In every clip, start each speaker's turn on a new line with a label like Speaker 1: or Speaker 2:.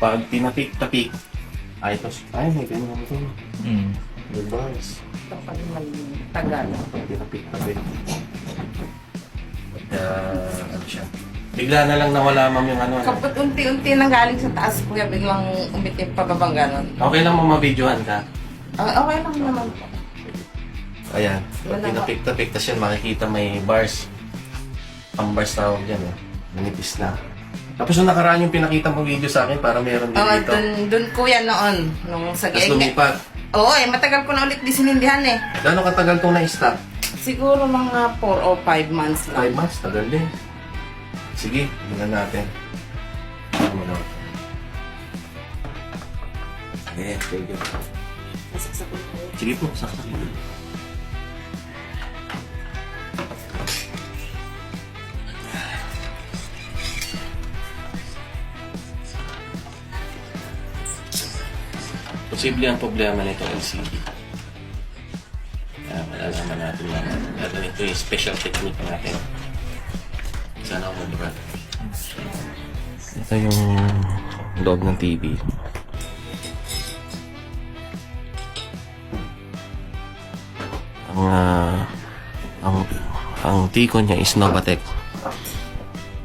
Speaker 1: pag tinapik-tapik, ay, may ganyan ito. May bars.
Speaker 2: Kapag may tagal.
Speaker 1: Pag tinapik-tapik. Ano siya? Bigla na lang nawala, ma'am, yung ano.
Speaker 2: Kapag unti-unti nang galing sa taas, kuya, biglang umitim pababang ganon.
Speaker 1: Okay lang mo mabidyohan ka.
Speaker 2: Okay lang naman po.
Speaker 1: Ayan. Pag tinapik-tapik, tas yan makikita may bars. Ang bars tawag yan, manipis na. Tapos nung nakaraan yung pinakita mo video sa akin, para meron din dito.
Speaker 2: Dun kuya noon. Nung sa
Speaker 1: Tapos lumipat.
Speaker 2: Oo, matagal ko na ulit di sinindihan eh.
Speaker 1: Gano'ng katagal itong na-stop?
Speaker 2: Siguro mga 4 o 5 months lang.
Speaker 1: 5 months, tagal din. Sige, tingnan natin. Ano na? Okay, thank you. Sige po, sakta. Posible ang problema nito LCD. Kaya malalaman natin naman. At ito yung special technique natin. Sana ako mabukat. Ito yung loob ng TV. Ang T-Con niya is Novatec.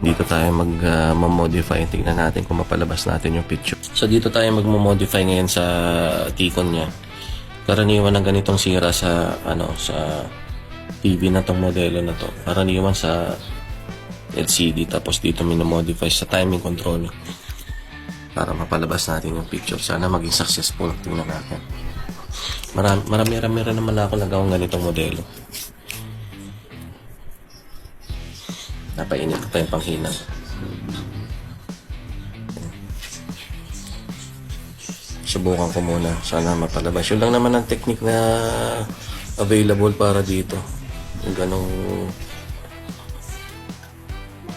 Speaker 1: Dito tayo mag-modify. Tingnan natin kung mapalabas natin yung picture. So dito tayo mag-modify ngayon sa T-Con niya. Karaniwan ng ganitong sira sa sa TV na tong modelo na to. Karaniwan sa LCD, tapos dito minamodify sa timing control para mapalabas natin yung picture. Sana maging successful. Tingnan natin. Marami rin naman ako nagawang ganitong modelo. Napainit ko pa yung panghinang. Subukan ko muna. Sana mapalabas. Yun lang naman ang technique na available para dito. Yung ganong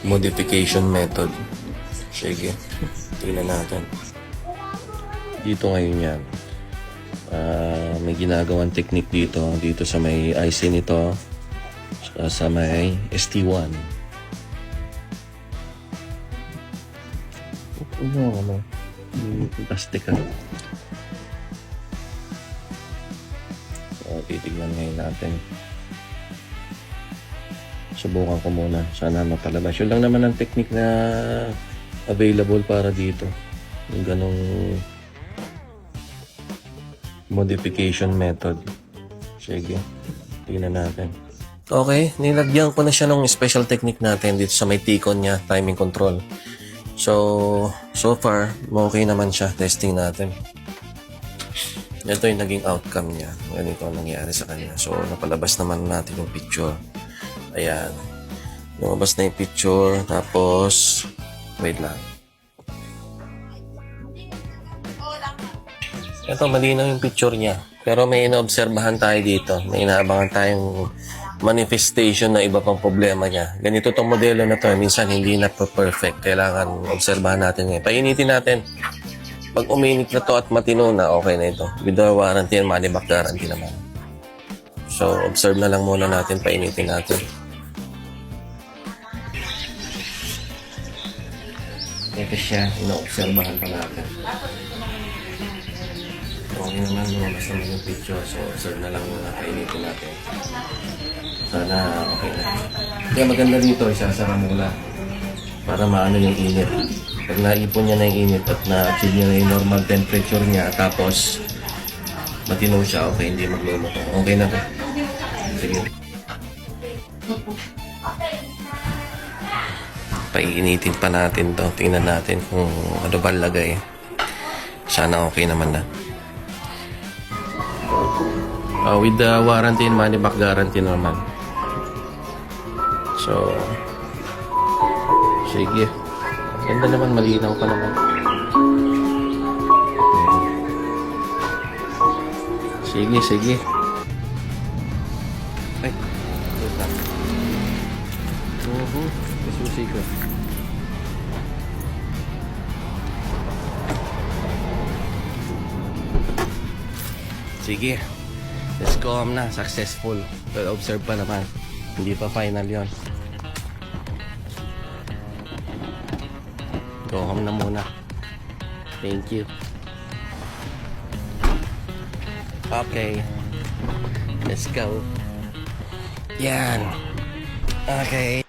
Speaker 1: modification method. Sige. Tingnan natin. Dito ngayon yan. May ginagawang technique dito. Dito sa may IC nito. Sa may ST1. Plastic ka. So, titignan ngayon natin. Subukan ko muna. Sana mapalabas. Yun lang naman ang technique na available para dito. Yung ganong modification method. Sige. Tingnan natin. Okay. Nilagyan ko na siya ng special technique natin dito sa may T-Con niya. Timing control. So far, okay naman siya. Testing natin. Ito yung naging outcome niya. Ganito ang nangyari sa kanya. So, napalabas naman natin yung picture. Ayan. Lumabas na yung picture. Tapos, wait lang. Ito, malinaw yung picture niya. Pero may inoobserbahan tayo dito. May inaabangan tayong manifestation na iba pang problema niya. Ganito tong modelo na to. Minsan hindi na perfect. Kailangan obserbahan natin ngayon. Painitin natin. Pag uminit na to at matino na, okay na ito. With the warranty and money back guarantee naman. So, observe na lang muna natin. Painitin natin. Ito siya. Ino-obserbahan pa natin. Okay naman. Lumabas naman yung picture. So, observe na lang muna. Painitin natin. Sana okay na. Kaya maganda dito, isasara muna para maano yung init. Pag naipon niya na yung init at na-achieve niya na yung normal temperature niya, tapos matino siya, okay, hindi magluluto. Okay na to. Sige. Paiinitin pa natin to. Tingnan natin kung ano ba lagay. Sana okay naman na. With the warranty and money back guarantee naman. So, sige. Ganda naman, malinaw pa naman. Sige, sige. Ay, wait lang. Kasusi ko. Sige. Let's go na. Successful. Well, observe pa naman. Hindi pa final yon. Go home na muna. Thank you. Okay. Let's go. Yan. Okay.